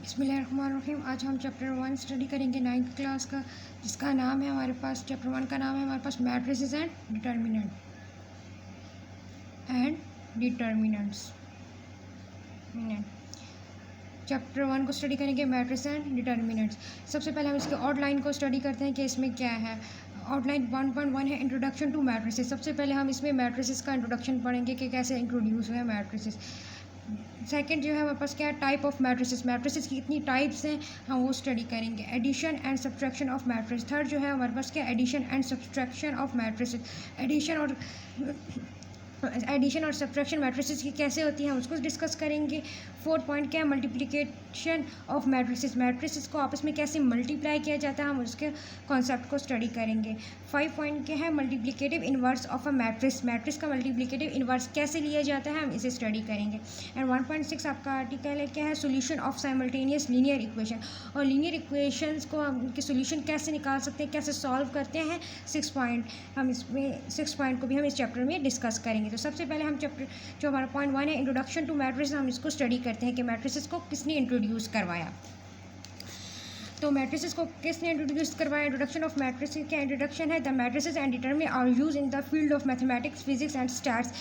बिस्मिल्लाहिर्रहमानिर्रहीम। आज हम चैप्टर 1 स्टडी करेंगे 9th क्लास का, जिसका नाम है हमारे पास चैप्टर 1 का नाम है हमारे पास मैट्रिसेस एंड डिटर्मिनेंट्स। चैप्टर 1 को स्टडी करेंगे मैट्रिसेस एंड डिटर्मिनेंट्स। सबसे पहले हम इसके आउटलाइन को स्टडी करते हैं कि इसमें क्या है। आउटलाइन 1.1 है इंट्रोडक्शन टू मैट्रिसेस। सबसे पहले हम इसमें मैट्रिसेस का इंट्रोडक्शन पढ़ेंगे कि कैसे इंट्रोड्यूस हुए मैट्रिसेस। सेकंड जो है हमारे पास क्या है, टाइप ऑफ मैट्रिसेस की कितनी टाइप्स हैं हम वो स्टडी करेंगे। Addition and subtraction of matrix. Third जो है हमारे पास क्या, addition and subtraction of matrices. Addition और सब्ट्रैक्शन मैट्रिसेस की कैसे होती है हम उसको डिस्कस करेंगे। फोर्थ पॉइंट क्या है, मल्टीप्लिकेशन ऑफ मैट्रिसेस को आपस में कैसे मल्टीप्लाई किया जाता है हम उसके कॉन्सेप्ट को स्टडी करेंगे। 5 पॉइंट क्या है, multiplicative inverse of a matrix का मल्टीप्लिकेटिव इन्वर्स कैसे लिया जाता है हम इसे स्टडी करेंगे। एंड 1.6 आपका आर्टिकल है क्या है, solution of simultaneous linear equation. और लीनियर इक्वेशंस को हम उनके सोल्यूशन कैसे निकाल सकते हैं, कैसे सॉल्व करते हैं। 6 पॉइंट हम इसमें 6 पॉइंट को भी हम इस चैप्टर में डिस्कस करेंगे। तो सबसे पहले हम चैप्टर जो हमारा पॉइंट 1 है इंट्रोडक्शन टू मैट्रिस, हम इसको स्टडी करते हैं कि मैट्रिसेस को किसने इंट्रोड्यूस करवाया। तो मैट्रिसेस को किसने इंट्रोड्यूस करवाया। इंट्रोडक्शन ऑफ मैट्रिस क्या इंट्रोडक्शन है, the matrices and determinant are use in the field of mathematics, physics and stats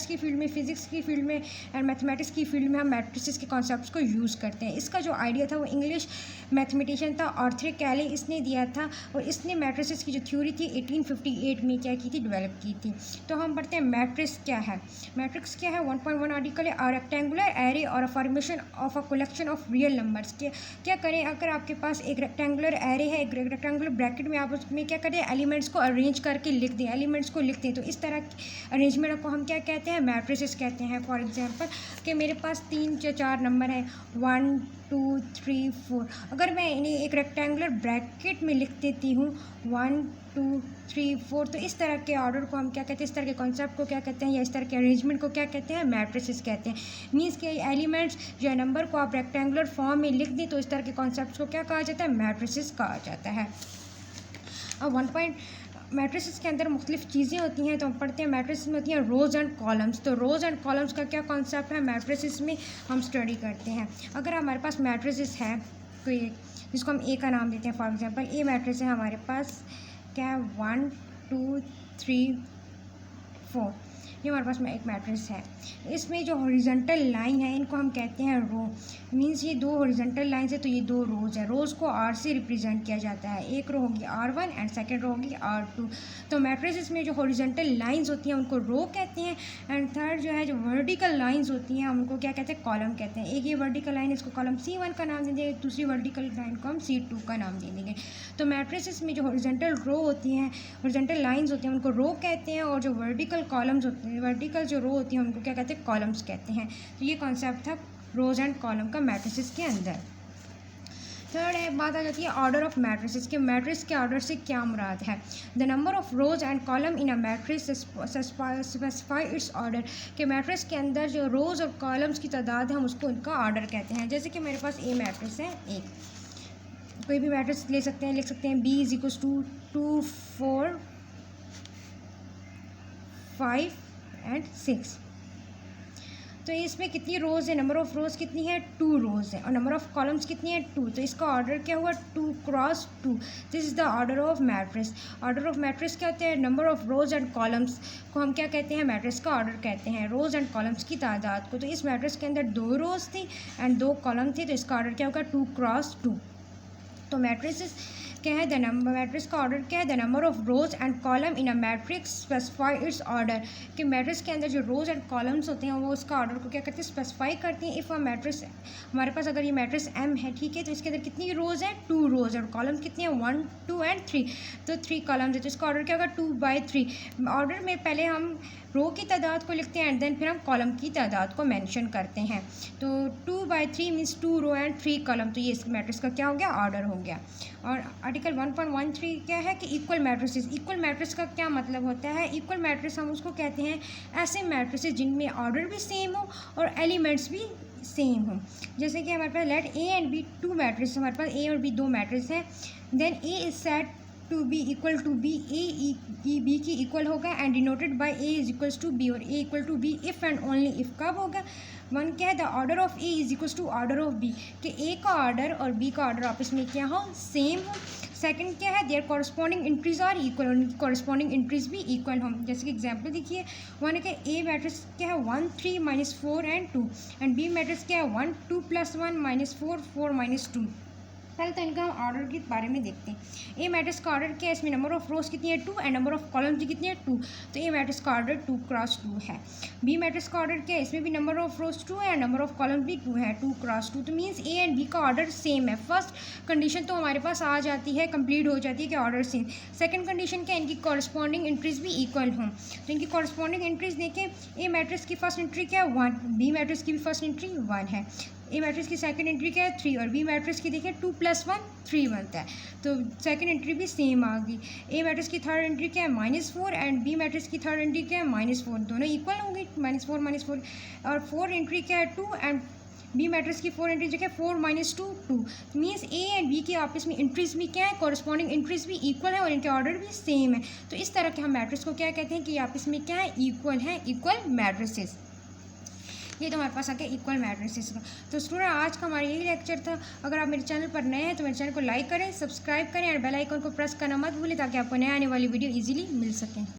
की फील्ड में, फिजिक्स की फील्ड में एंड मैथमेटिक्स की फील्ड में हम मैट्रिसेस के कॉन्सेप्ट्स को यूज़ करते हैं। इसका जो आइडिया था वो इंग्लिश मैथमेटिशियन था आर्थर कैले, इसने दिया था और इसने मैट्रिसेस की जो थ्योरी थी 1858 में क्या की थी, डेवलप की थी। तो हम पढ़ते हैं मैट्रिक्स क्या है। मैट्रिक्स क्या है, 1.1 आर्टिकल है, अ रेक्टेंगुलर एरे और a formation of a collection of real numbers. क्या करें, अगर आपके पास एक रेक्टेंगुलर एरे है, एक रेक्टेंगुलर ब्रैकेट में आप उसमें क्या करें, एलिमेंट्स को अरेंज करके लिख दें, तो इस तरह की अरेंजमेंट को हम क्या कहते हैं, मैट्रिसेस कहते हैं। फॉर एग्जांपल कि मेरे पास 3 या 4 नंबर हैं 1 2 3 4, अगर मैं इन्हें एक रेक्टेंगुलर ब्रैकेट में लिख देती हूँ 1 2 3 4, तो इस तरह के ऑर्डर को हम क्या कहते हैं, इस तरह के कॉन्सेप्ट को क्या कहते हैं, या इस तरह के अरेंजमेंट को क्या कहते हैं, मैट्रिसेस कहते हैं। मीन्स के एलिमेंट्स या नंबर को आप रेक्टेंगुलर फॉर्म में लिख दें तो इस तरह के कॉन्सेप्ट्स को क्या कहा जाता है, मैट्रिसेस कहा जाता है। अब 1 पॉइंट मैट्रिसेस के अंदर मुख्तलिफ चीज़ें होती हैं, तो हम पढ़ते हैं मैट्रिसेस में होती हैं रोज़ एंड कॉलम्स। तो रोज़ एंड कॉलम्स का क्या कॉन्सेप्ट है मैट्रिसेस में हम स्टडी करते हैं। अगर हमारे पास मैट्रिसेस है कोई, जिसको हम ए का नाम देते हैं, फॉर एग्जांपल ए मैट्रिस है हमारे पास क्या है 1 2 3 4, ये हमारे पास में एक मैट्रिक्स है। इसमें जो हॉरिजॉन्टल लाइन है इनको हम कहते हैं रो। मींस ये 2 हॉरिजॉन्टल लाइंस है तो ये 2 रोज़ है। रोज़ को आर से रिप्रेजेंट किया जाता है, एक रो होगी R1 एंड सेकंड रो होगी R2। तो मैट्रिसेस में जो हॉरिजॉन्टल लाइंस होती हैं उनको रो कहते हैं। एंड थर्ड जो है जो वर्टिकल लाइंस होती हैं उनको क्या कहते हैं, कॉलम कहते हैं। एक ये वर्टिकल लाइन, इसको कॉलम C1 का नाम दे देंगे, दूसरी वर्टिकल लाइन को हम C2 का नाम दे देंगे। तो मैट्रिसेस में जो हॉरिजॉन्टल रो होती हैं, हॉरिजॉन्टल लाइंस होती हैं उनको रो कहते हैं, और जो वर्टिकल कॉलम्स होते हैं, वर्टिकल जो रो होती हैं उनको क्या कहते हैं, कॉलम्स कहते हैं। तो ये कॉन्सेप्ट था रोज एंड कॉलम का मैट्रिसेस के अंदर। थर्ड है, बात आ जाती है ऑर्डर ऑफ मैट्रिसेस के। मैट्रिक्स के ऑर्डर से क्या मुराद है। The number of rose and column in a matrix specify it's order, के मैट्रिक्स के अंदर जो रोज और कॉलम्स की तादाद है हम उसको इनका ऑर्डर कहते हैं। जैसे कि मेरे पास ए मैट्रिक्स है, एक कोई भी मैट्रिक्स ले सकते हैं, लिख सकते हैं B = 2 4 5 एंड 6। तो इसमें कितनी रोज़ है, नंबर ऑफ़ रोज़ कितनी है, 2 रोज़ है, और नंबर ऑफ़ कॉलम्स कितनी है, 2। तो इसका ऑर्डर क्या हुआ, 2 cross 2। This is the order of matrix. Order of matrix क्या होते हैं, number of rows and columns को हम क्या कहते हैं, मैट्रिक्स का ऑर्डर कहते हैं, रोज़ एंड कॉलम्स की तादाद को। तो इस मैट्रिक्स के अंदर 2 रोज़ थी एंड 2 कॉलम थी, तो इसका ऑर्डर क्या होगा, 2 क्रॉस 2। तो मैट्रिक्स क्या है, द नंबर, मैट्रिक्स का ऑर्डर क्या है, the number of rose and column in a matrix specify it's order, कि मैट्रिक्स के अंदर जो रोज एंड कॉलम्स होते हैं वो उसका ऑर्डर को क्या करते हैं, स्पेसिफाई करते हैं। इफ़ अ मैट्रिक्स, हमारे पास अगर ये मैट्रिक्स M है, ठीक है, तो इसके अंदर कितनी रोज़ है, 2 रोज़, और कॉलम्स कितनी है, 1 2 एंड 3। तो 3 कॉलम्स है, तो इसका ऑर्डर क्या होगा, 2/3। ऑर्डर में पहले हम रो की तादाद को लिखते हैं एंड देन फिर हम कॉलम की तादाद को मेंशन करते हैं। तो 2/3 मीन्स 2 रो एंड 3 कॉलम, तो ये इस मैट्रिक्स का क्या हो गया, ऑर्डर हो गया। और आर्टिकल 1.13 क्या है कि इक्वल मैट्रिसेस। इक्वल मैट्रिक्स का क्या मतलब होता है, इक्वल मैट्रिक्स हम उसको कहते हैं ऐसे मैट्रिसेस जिनमें ऑर्डर भी सेम हो और एलिमेंट्स भी सेम हो। जैसे कि हमारे पास let A and B 2 matrix, हमारे पास A और B 2 मैट्रिक्स हैं, then A is set to be equal to B, A B की इक्वल होगा and denoted by A = B और A = B if and only if कब होगा, one क्या है, the order of A is equal to order of B, कि A का order और बी का ऑर्डर आपस में क्या हो, सेम हो। सेकंड क्या है, there corresponding entries are equal, उनकी कॉरस्पॉन्डिंग एंट्रीज भी इक्वल हो। जैसे कि एग्जांपल देखिए, वन है कि ए मैट्रिक्स क्या है 1 3 -4 एंड 2, एंड बी मैट्रिक्स क्या है 1 2 + 1 -4 4 -2। पहले तो इनका हम ऑर्डर के बारे में देखते हैं। ए मैट्रिक्स का ऑर्डर क्या है, इसमें नंबर ऑफ रोज कितनी है 2 एंड नंबर ऑफ कॉलम्स भी कितनी है 2, तो ए मैट्रिक्स का ऑर्डर 2 क्रॉस 2 है। बी मैट्रिक्स का ऑर्डर क्या है, इसमें भी नंबर ऑफ रोज 2 है एंड नंबर ऑफ कॉलम्स भी 2 है, 2 क्रॉस 2, तो मीन्स ए एंड बी का ऑर्डर सेम है। फर्स्ट कंडीशन तो हमारे पास आ जाती है, कंप्लीट हो जाती है कि ऑर्डर सेम। सेकंड कंडीशन क्या है, इनकी कॉरस्पॉन्डिंग एंट्रीज भी इक्वल हों। तो इनकी कॉरस्पॉन्डिंग एंट्रीज देखें, ए मैट्रिक्स की फर्स्ट एंट्री क्या है 1, बी मैट्रिक्स की भी फर्स्ट एंट्री 1 है, ए मैट्रिक्स की सेकंड एंट्री क्या है 3, और बी मैट्रिक्स की देखिए 2 + 1 3 बनता है, तो सेकंड एंट्री भी सेम आ गई। ए मैट्रिक्स की थर्ड एंट्री क्या है -4 एंड बी मैट्रिक्स की थर्ड एंट्री क्या है -4, दोनों इक्वल होंगी, -4 -4। और फोर्थ एंट्री क्या है 2 एंड बी मैट्रिक्स की फोर्थ एंट्री जो है 4 -2 2, मीन्स ए एंड बी के आपस में एंट्रीज भी क्या है, कॉरस्पॉन्डिंग एंट्रीज भी इक्वल है और इनके ऑर्डर भी सेम है। तो इस तरह के हम मैट्रिक्स को क्या कहते हैं कि आपस में क्या है, इक्वल है, इक्वल मैट्रिसेस। ये तो हमारे पास आ गया इक्वल मैट्रिसेस का। तो स्टूडेंट आज का हमारा यही लेक्चर था। अगर आप मेरे चैनल पर नए हैं तो मेरे चैनल को लाइक करें, सब्सक्राइब करें और बेल आइकन को प्रेस करना मत भूलें, ताकि आपको नए आने वाली वीडियो इजीली मिल सकें।